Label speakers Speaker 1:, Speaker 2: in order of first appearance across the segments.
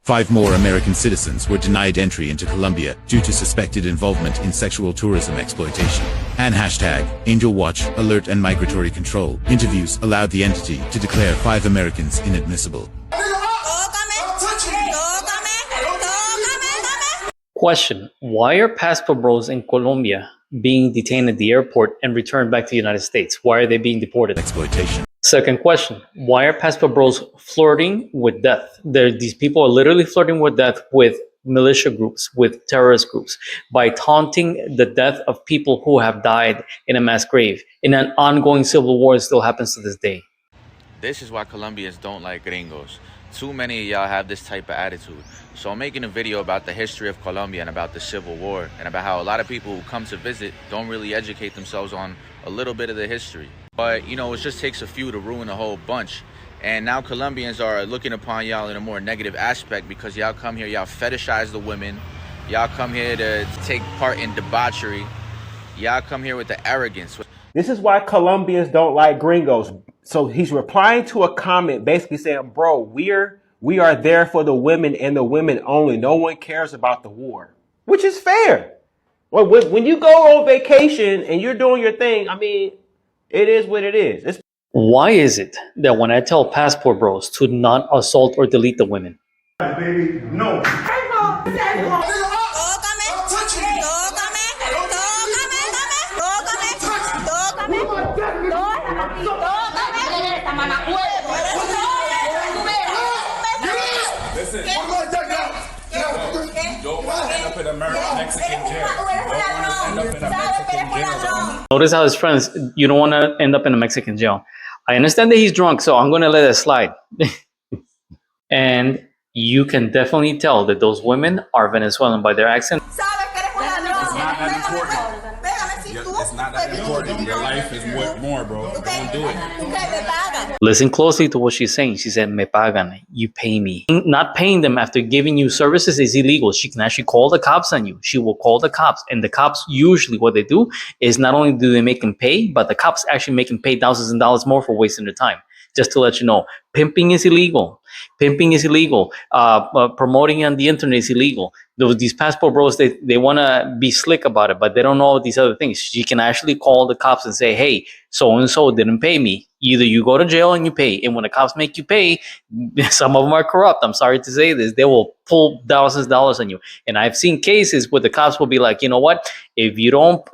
Speaker 1: 5 more American citizens were denied entry into Colombia due to suspected involvement in sexual tourism exploitation. And Angel Watch, Alert and Migratory Control interviews allowed the entity to declare 5 Americans inadmissible.
Speaker 2: Question: why are passport bros in Colombia being detained at the airport and returned back to the United States? Why are they being deported?
Speaker 1: Exploitation.
Speaker 2: Second question: why are passport bros flirting with death? These people are literally flirting with death with militia groups, with terrorist groups, by taunting the death of people who have died in a mass grave in an ongoing civil war that still happens to this day.
Speaker 3: This is why Colombians don't like gringos. Too many of y'all have this type of attitude. So I'm making a video about the history of Colombia and about the Civil War and about how a lot of people who come to visit don't really educate themselves on a little bit of the history. But, you know, it just takes a few to ruin a whole bunch. And now Colombians are looking upon y'all in a more negative aspect because y'all come here, y'all fetishize the women. Y'all come here to take part in debauchery. Y'all come here with the arrogance.
Speaker 4: This is why Colombians don't like gringos. So he's replying to a comment basically saying, bro, we are there for the women and the women only. No one cares about the war, which is fair. Well, when you go on vacation and you're doing your thing, I mean, it is what it is.
Speaker 2: Why is it that when I tell passport bros to not assault or delete the women,
Speaker 5: baby, no.
Speaker 6: Listen, don't want to end up in a Mexican jail.
Speaker 2: Notice how his friends, you don't want to end up in a Mexican jail. I understand that he's drunk, so I'm going to let it slide. And you can definitely tell that those women are Venezuelan by their accent.
Speaker 6: It's not that important. It's not that important. Your life is more, bro. Don't do it.
Speaker 2: Listen closely to what she's saying. She said, me pagan, you pay me. Not paying them after giving you services is illegal. She can actually call the cops on you. She will call the cops. And the cops, usually what they do is not only do they make them pay, but the cops actually make them pay thousands of dollars more for wasting their time. Just to let you know, pimping is illegal. Pimping is illegal. Promoting on the internet is illegal. These passport bros, they want to be slick about it, but they don't know these other things. She can actually call the cops and say, hey, so-and-so didn't pay me. Either you go to jail and you pay. And when the cops make you pay, some of them are corrupt. I'm sorry to say this. They will pull thousands of dollars on you. And I've seen cases where the cops will be like, you know what? If you don't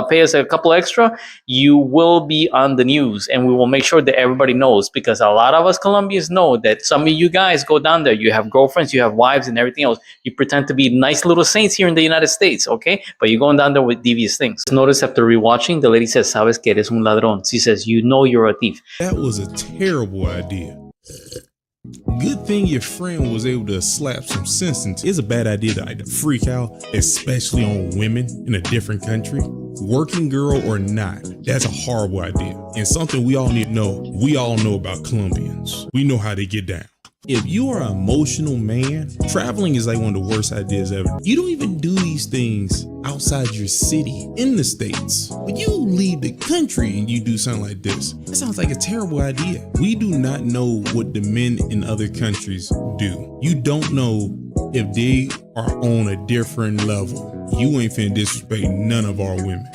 Speaker 2: pay us a couple extra, you will be on the news. And we will make sure that everybody knows, because a lot of us Colombians know that some of you guys go down there. You have girlfriends, you have wives and everything else. You pretend to be nice little saints here in the United States, okay? But you're going down there with devious things. Notice after rewatching, the lady says, sabes que eres un ladrón. She says, you know you're a thief.
Speaker 7: That was a terrible idea. Good thing your friend was able to slap some sense into. It's a bad idea to freak out, especially on women in a different country. Working girl or not, that's a horrible idea. And something we all need to know. We all know about Colombians. We know how they get down. If you are an emotional man, traveling is like one of the worst ideas ever. You don't even do these things outside your city in the States. But you leave the country and you do something like this. That sounds like a terrible idea. We do not know what the men in other countries do. You don't know if they are on a different level. You ain't finna disrespect none of our women.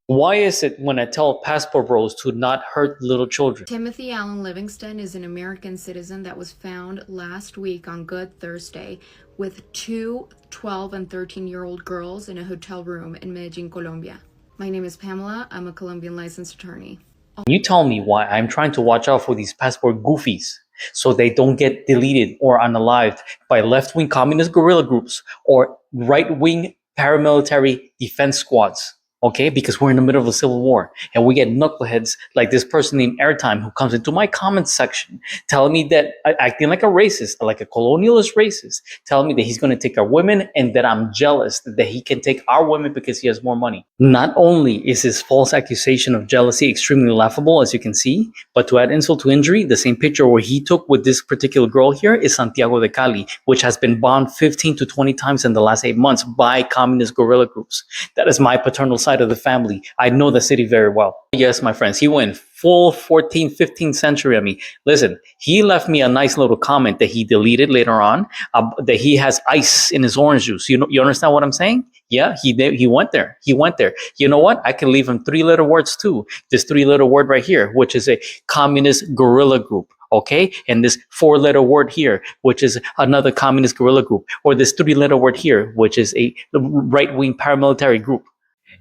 Speaker 2: Why is it when I tell passport bros to not hurt little children?
Speaker 8: Timothy Allen Livingston is an American citizen that was found last week on Good Thursday with 2 12 and 13-year-old girls in a hotel room in Medellin, Colombia. My name is Pamela. I'm a Colombian licensed attorney.
Speaker 2: You tell me why I'm trying to watch out for these passport goofies so they don't get deleted or unalived by left-wing communist guerrilla groups or right-wing paramilitary defense squads. Okay, because we're in the middle of a civil war and we get knuckleheads like this person named Airtime who comes into my comments section telling me that acting like a racist, like a colonialist racist, telling me that he's going to take our women and that I'm jealous that he can take our women because he has more money. Not only is his false accusation of jealousy extremely laughable, as you can see, but to add insult to injury, the same picture where he took with this particular girl here is Santiago de Cali, which has been bombed 15 to 20 times in the last 8 months by communist guerrilla groups. That is my paternal side side of the family. I know the city very well. Yes, my friends, he went full 14th, 15th century on me. Listen, he left me a nice little comment that he deleted later on, that he has ice in his orange juice. You understand what I'm saying? Yeah, he did. He went there. He went there. You know what? I can leave him 3-letter words too. This 3-letter word right here, which is a communist guerrilla group. Okay, and this 4-letter word here, which is another communist guerrilla group, or this 3-letter word here, which is a right-wing paramilitary group.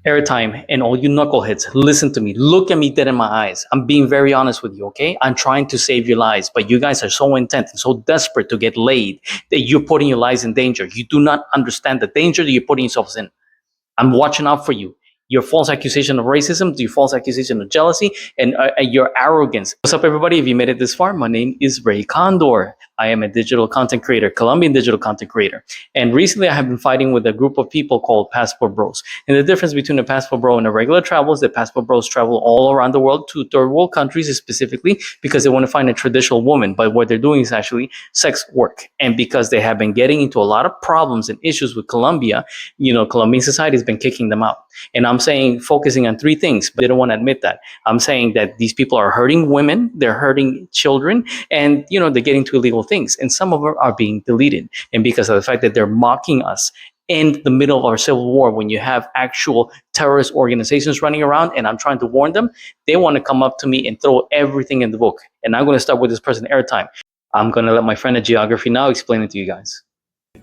Speaker 2: Airtime and all you knuckleheads, listen to me. Look at me dead in my eyes. I'm being very honest with you, okay? I'm trying to save your lives, but you guys are so intent and so desperate to get laid that you're putting your lives in danger. You do not understand the danger that you're putting yourselves in. I'm watching out for you. Your false accusation of racism, your false accusation of jealousy, and your arrogance. What's up, everybody? If you made it this far, my name is Ray Condor. I am a digital content creator, Colombian digital content creator. And recently I have been fighting with a group of people called Passport Bros. And the difference between a Passport Bro and a regular travel is that Passport Bros travel all around the world to third world countries specifically because they want to find a traditional woman. But what they're doing is actually sex work. And because they have been getting into a lot of problems and issues with Colombia, Colombian society has been kicking them out. And I'm saying, focusing on 3 things, but they don't want to admit that. I'm saying that these people are hurting women, they're hurting children, and, they're getting to illegal things. And some of them are being deleted. And because of the fact that they're mocking us in the middle of our civil war, when you have actual terrorist organizations running around, and I'm trying to warn them, they want to come up to me and throw everything in the book. And I'm going to start with this person, Airtime. I'm going to let my friend at Geography now explain it to you guys.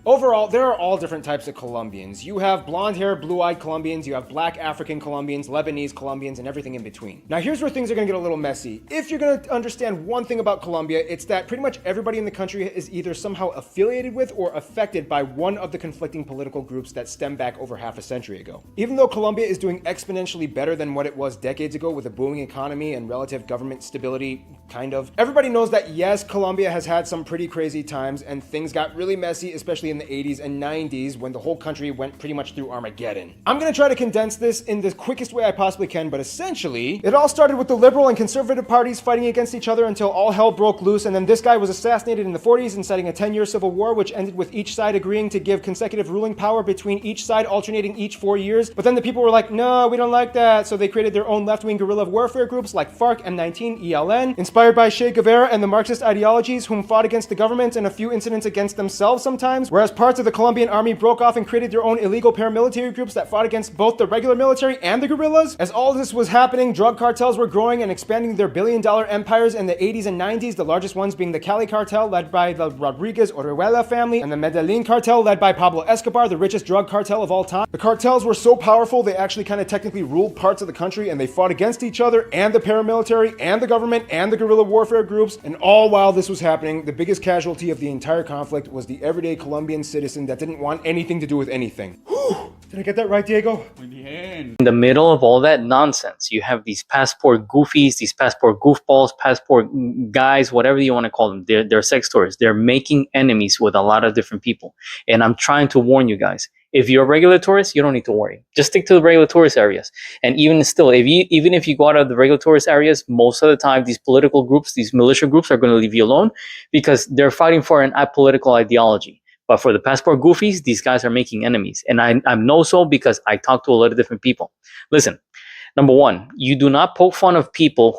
Speaker 5: Overall, there are all different types of Colombians. You have blonde-haired, blue-eyed Colombians, you have black African Colombians, Lebanese Colombians, and everything in between. Now here's where things are going to get a little messy. If you're going to understand one thing about Colombia, it's that pretty much everybody in the country is either somehow affiliated with or affected by one of the conflicting political groups that stem back over half a century ago. Even though Colombia is doing exponentially better than what it was decades ago with a booming economy and relative government stability, kind of, everybody knows that yes, Colombia has had some pretty crazy times and things got really messy, especially in the 80s and 90s when the whole country went pretty much through Armageddon. I'm gonna try to condense this in the quickest way I possibly can, but essentially, it all started with the liberal and conservative parties fighting against each other until all hell broke loose, and then this guy was assassinated in the 40s, inciting a 10-year civil war, which ended with each side agreeing to give consecutive ruling power between each side alternating each 4 years. But then the people were like, no, we don't like that, so they created their own left-wing guerrilla warfare groups like FARC, M19, ELN, inspired by Che Guevara and the Marxist ideologies, whom fought against the government and a few incidents against themselves sometimes, whereas parts of the Colombian army broke off and created their own illegal paramilitary groups that fought against both the regular military and the guerrillas. As all this was happening, drug cartels were growing and expanding their billion-dollar empires in the 80s and 90s, the largest ones being the Cali cartel led by the Rodriguez Orihuela family and the Medellin cartel led by Pablo Escobar, the richest drug cartel of all time. The cartels were so powerful they actually kind of technically ruled parts of the country, and they fought against each other and the paramilitary and the government and the guerrilla warfare groups. And all while this was happening, the biggest casualty of the entire conflict was the everyday Colombian citizen that didn't want anything to do with anything. Whew. Did I get that right, Diego?
Speaker 2: In the middle of all that nonsense, you have these passport goofies, these passport goofballs, passport guys, whatever you want to call them. They're sex tourists. They're making enemies with a lot of different people. And I'm trying to warn you guys. If you're a regular tourist, you don't need to worry. Just stick to the regular tourist areas. And even still, even if you go out of the regular tourist areas, most of the time, these political groups, these militia groups are going to leave you alone because they're fighting for an apolitical ideology. But for the passport goofies, these guys are making enemies. And I know so because I talk to a lot of different people. Listen, number one, you do not poke fun of people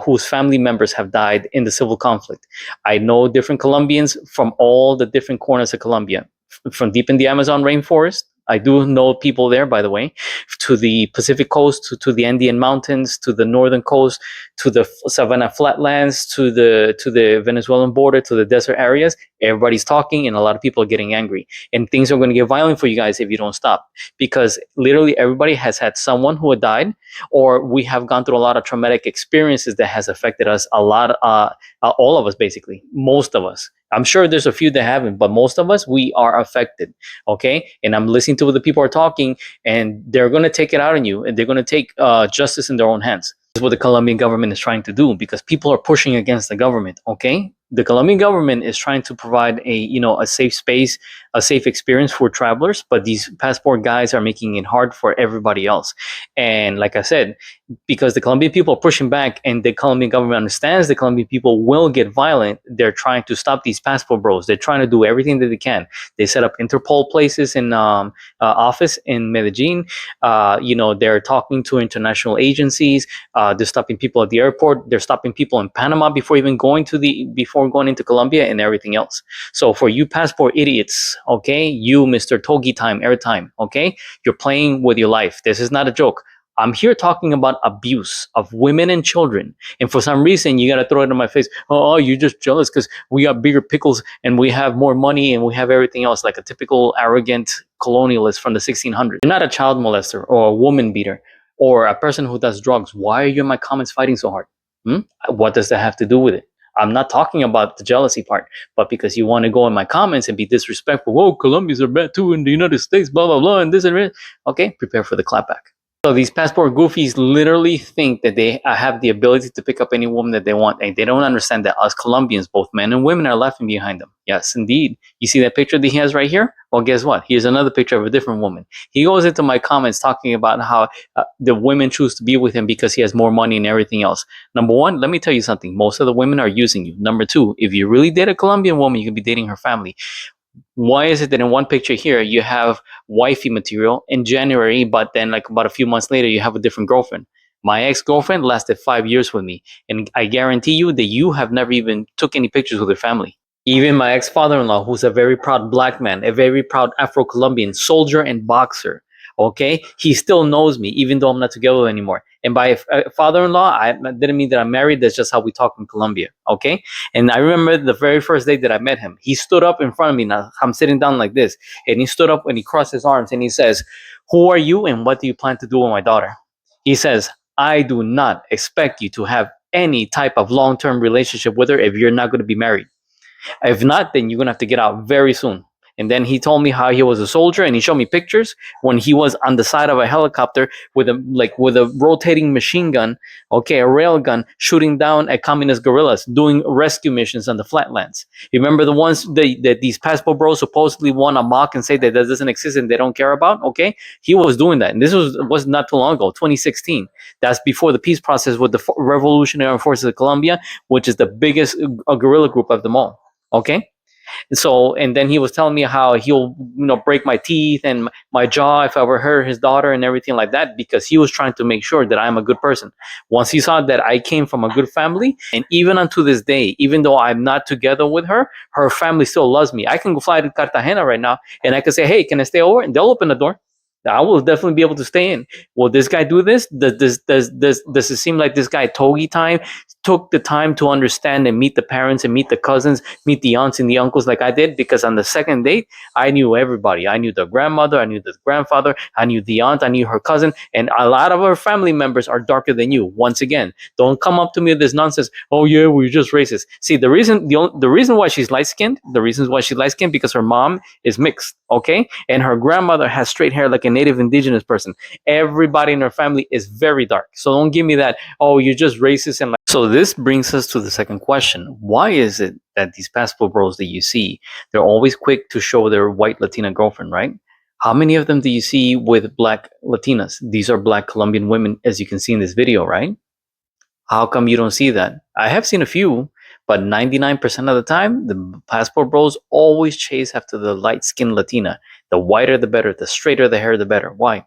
Speaker 2: whose family members have died in the civil conflict. I know different Colombians from all the different corners of Colombia, from deep in the Amazon rainforest. I do know people there, by the way, to the Pacific coast, to the Andean mountains, to the northern coast, to the Savannah flatlands, to the Venezuelan border, to the desert areas. Everybody's talking and a lot of people are getting angry. And things are going to get violent for you guys if you don't stop. Because literally everybody has had someone who had died, or we have gone through a lot of traumatic experiences that has affected us a lot, all of us basically, most of us. I'm sure there's a few that haven't, but most of us, we are affected, okay? And I'm listening to what the people are talking, and they're going to take it out on you, and they're going to take justice in their own hands. That's what the Colombian government is trying to do, because people are pushing against the government, okay? the Colombian government is trying to provide a safe space, a safe experience for travelers, but these passport guys are making it hard for everybody else. And like I said, because the Colombian people are pushing back and the Colombian government understands the Colombian people will get violent, they're trying to stop these passport bros. They're trying to do everything that they can. They set up Interpol places in office in Medellin. They're talking to international agencies. They're stopping people at the airport. They're stopping people in Panama before going into Colombia and everything else. So for you passport idiots, okay, you Mr. Togi time, airtime, okay, you're playing with your life. This is not a joke. I'm here talking about abuse of women and children. And for some reason, you got to throw it in my face. Oh, you're just jealous because we got bigger pickles and we have more money and we have everything else, like a typical arrogant colonialist from the 1600s. You're not a child molester or a woman beater or a person who does drugs. Why are you in my comments fighting so hard? What does that have to do with it? I'm not talking about the jealousy part, but because you want to go in my comments and be disrespectful. Oh, Colombians are bad too in the United States, blah, blah, blah, and this and that. Okay, prepare for the clapback. So these passport goofies literally think that they have the ability to pick up any woman that they want, and they don't understand that us Colombians, both men and women, are laughing behind them. Yes, indeed. You see that picture that he has right here? Well, guess what? Here's another picture of a different woman. He goes into my comments talking about how the women choose to be with him because he has more money and everything else. Number one, let me tell you something. Most of the women are using you. Number two, if you really date a Colombian woman, you can be dating her family. Why is it that in one picture here you have wifey material in January, but then like about a few months later you have a different girlfriend? My ex-girlfriend lasted 5 years with me, and I guarantee you that you have never even took any pictures with her family. Even my ex-father-in-law, who's a very proud black man, a very proud Afro-Colombian soldier and boxer, okay, he still knows me even though I'm not together anymore. And by father-in-law, I didn't mean that I'm married. That's just how we talk in Colombia, okay? And I remember the very first day that I met him, he stood up in front of me. Now I'm sitting down like this, and he stood up and he crossed his arms and he says, "Who are you and what do you plan to do with my daughter?" He says, "I do not expect you to have any type of long-term relationship with her if you're not going to be married. If not, then you're going to have to get out very soon." And then he told me how he was a soldier, and he showed me pictures when he was on the side of a helicopter with a rotating machine gun, okay, a rail gun, shooting down at communist guerrillas, doing rescue missions on the flatlands. You remember the ones that these passport bros supposedly want to mock and say that doesn't exist and they don't care about? Okay, he was doing that, and this was not too long ago, 2016. That's before the peace process with the Revolutionary Forces of Colombia, which is the biggest guerrilla group of them all. Okay. So, and then he was telling me how he'll, break my teeth and my jaw if I ever hurt his daughter and everything like that, because he was trying to make sure that I'm a good person. Once he saw that I came from a good family, and even unto this day, even though I'm not together with her, her family still loves me. I can go fly to Cartagena right now and I can say, "Hey, can I stay over?" And they'll open the door. I will definitely be able to stay in. Will this guy do this? Does it seem like this guy Togi time took the time to understand and meet the parents and meet the cousins, meet the aunts and the uncles like I did? Because on the second date, I knew everybody. I knew the grandmother, I knew the grandfather, I knew the aunt, I knew her cousin, and a lot of our family members are darker than you. Once again, don't come up to me with this nonsense. "Oh yeah, we're just racist." See, the reason why she's light skinned, because her mom is mixed, okay, and her grandmother has straight hair like a native indigenous person. Everybody in her family is very dark. So don't give me that, "Oh, you're just racist." And so this brings us to the second question. Why is it that these passport bros that you see, they're always quick to show their white Latina girlfriend, right? How many of them do you see with black Latinas? These are black Colombian women, as you can see in this video, right? How come you don't see that? I have seen a few, but 99% of the time, the passport bros always chase after the light-skinned Latina. The whiter the better, the straighter the hair the better. Why?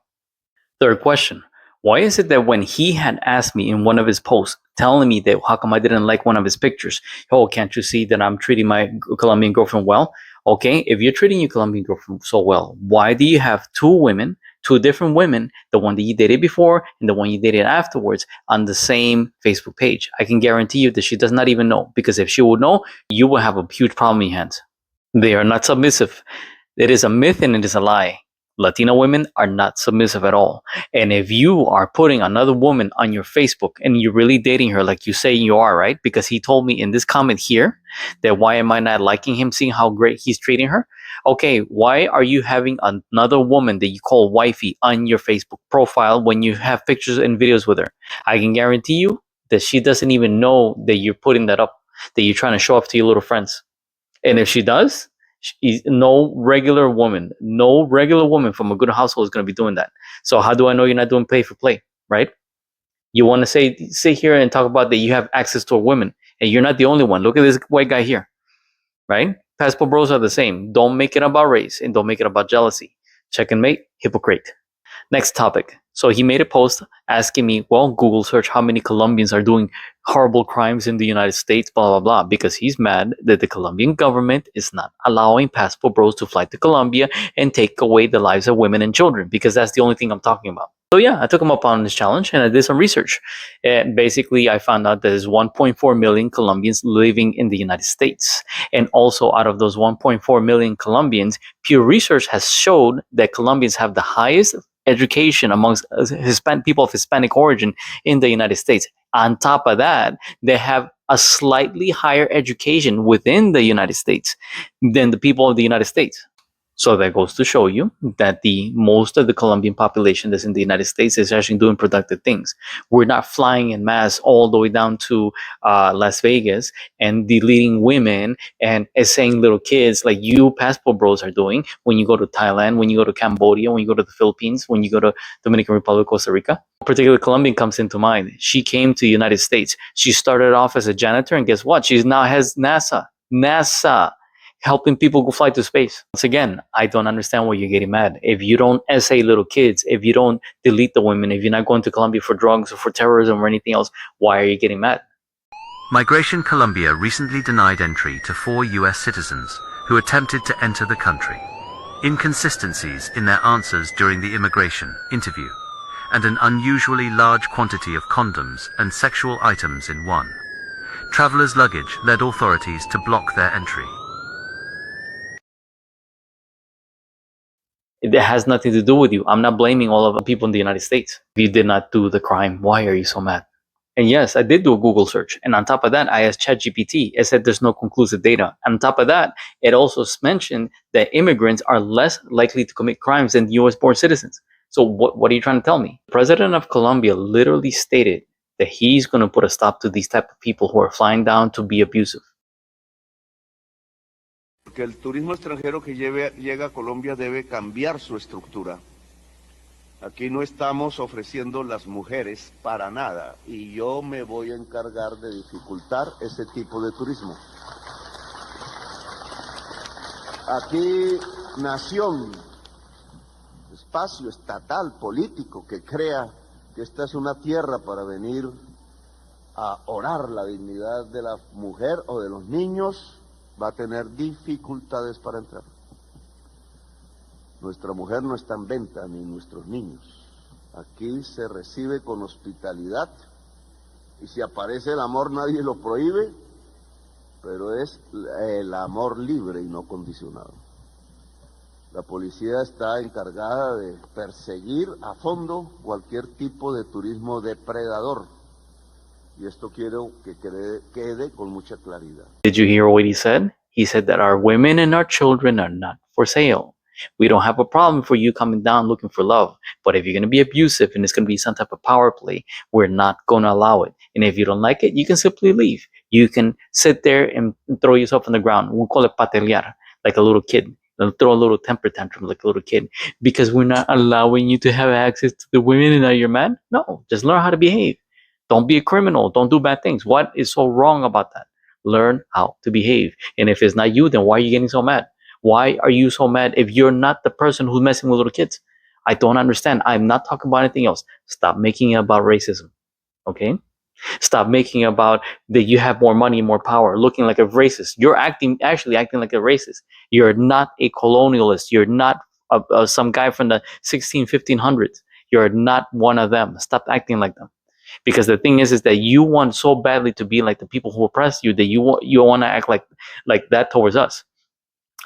Speaker 2: Third question. Why is it that when he had asked me in one of his posts, telling me that how come I didn't like one of his pictures? "Oh, can't you see that I'm treating my Colombian girlfriend well?" Okay, if you're treating your Colombian girlfriend so well, why do you have two different women, the one that you dated before and the one you dated afterwards, on the same Facebook page? I can guarantee you that she does not even know, because if she would know, you will have a huge problem in your hands. They are not submissive. It is a myth and it is a lie. Latina women are not submissive at all. And if you are putting another woman on your Facebook and you're really dating her like you say you are, right? Because he told me in this comment here that why am I not liking him, seeing how great he's treating her? Okay, why are you having another woman that you call wifey on your Facebook profile when you have pictures and videos with her? I can guarantee you that she doesn't even know that you're putting that up. that you're trying to show off to your little friends. And if she does, no regular woman from a good household is going to be doing that. So how do I know you're not doing pay for play, right? You want to sit here and talk about that you have access to a woman, and you're not the only one. Look at this white guy here, right? Passport bros are the same. Don't make it about race and don't make it about jealousy. Check and mate, hypocrite. Next topic. So he made a post asking me, well, Google search how many Colombians are doing horrible crimes in the United States, blah, blah, blah, because he's mad that the Colombian government is not allowing passport bros to fly to Colombia and take away the lives of women and children, because that's the only thing I'm talking about. So yeah, I took him up on this challenge and I did some research. And basically, I found out there's 1.4 million Colombians living in the United States. And also out of those 1.4 million Colombians, Pew Research has showed that Colombians have the highest education amongst people of Hispanic origin in the United States. On top of that, they have a slightly higher education within the United States than the people of the United States. So that goes to show you that the most of the Colombian population that's in the United States is actually doing productive things. We're not flying in mass all the way down to Las Vegas and deleting women and saying little kids like you passport bros are doing when you go to Thailand, when you go to Cambodia, when you go to the Philippines, when you go to Dominican Republic, Costa Rica. A particular Colombian comes into mind. She came to the United States. She started off as a janitor, and guess what? She now has NASA. Helping people go fly to space. Once again, I don't understand why you're getting mad. If you don't essay little kids, if you don't delete the women, if you're not going to Colombia for drugs or for terrorism or anything else, why are you getting mad?
Speaker 9: Migration Colombia recently denied entry to 4 US citizens who attempted to enter the country. Inconsistencies in their answers during the immigration interview, and an unusually large quantity of condoms and sexual items in one. Travelers' luggage led authorities to block their entry.
Speaker 2: It has nothing to do with you. I'm not blaming all of the people in the United States. If you did not do the crime, why are you so mad? And yes, I did do a Google search. And on top of that, I asked ChatGPT. It said there's no conclusive data. And on top of that, it also mentioned that immigrants are less likely to commit crimes than US-born citizens. So what are you trying to tell me? The president of Colombia literally stated that he's going to put a stop to these type of people who are flying down to be abusive.
Speaker 10: Que el turismo extranjero que llega a Colombia debe cambiar su estructura. Aquí no estamos ofreciendo las mujeres para nada y yo me voy a encargar de dificultar ese tipo de turismo. Aquí nación, espacio estatal, político que crea que esta es una tierra para venir a orar la dignidad de la mujer o de los niños, va a tener dificultades para entrar. Nuestra mujer no está en venta, ni nuestros niños. Aquí se recibe con hospitalidad y si aparece el amor nadie lo prohíbe, pero es el amor libre y no condicionado. La policía está encargada de perseguir a fondo cualquier tipo de turismo depredador. Y esto quiero que quede con mucha claridad.
Speaker 2: Did you hear what he said? He said that our women and our children are not for sale. We don't have a problem for you coming down looking for love. But if you're going to be abusive and it's going to be some type of power play, we're not going to allow it. And if you don't like it, you can simply leave. You can sit there and throw yourself on the ground. We'll call it patelear, like a little kid. Throw a little temper tantrum like a little kid. Because we're not allowing you to have access to the women and now you're mad? No, just learn how to behave. Don't be a criminal. Don't do bad things. What is so wrong about that? Learn how to behave. And if it's not you, then why are you getting so mad? Why are you so mad if you're not the person who's messing with little kids? I don't understand. I'm not talking about anything else. Stop making it about racism. Okay? Stop making it about that you have more money, more power, looking like a racist. You're actually acting like a racist. You're not a colonialist. You're not some guy from the 1500s. You're not one of them. Stop acting like them. Because the thing is that you want so badly to be like the people who oppress you that you want to act like that towards us.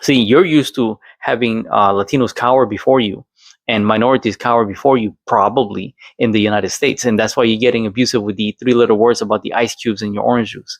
Speaker 2: See, you're used to having Latinos cower before you and minorities cower before you, probably in the United States, and that's why you're getting abusive with the 3 little words about the ice cubes in your orange juice.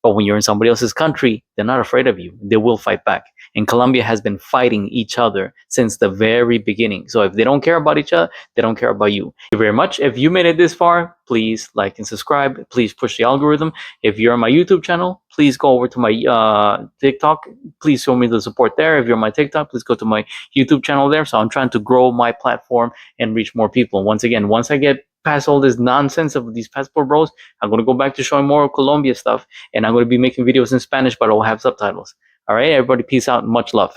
Speaker 2: But when you're in somebody else's country, they're not afraid of you. They will fight back. And Colombia has been fighting each other since the very beginning. So if they don't care about each other, they don't care about you. Thank you very much. If you made it this far, please like and subscribe. Please push the algorithm. If you're on my YouTube channel, please go over to my TikTok. Please show me the support there. If you're on my TikTok, please go to my YouTube channel there. So I'm trying to grow my platform and reach more people. Once again, once I get past all this nonsense of these passport bros, I'm going to go back to showing more Colombia stuff, and I'm going to be making videos in Spanish, but I'll have subtitles. All right, everybody, peace out and much love.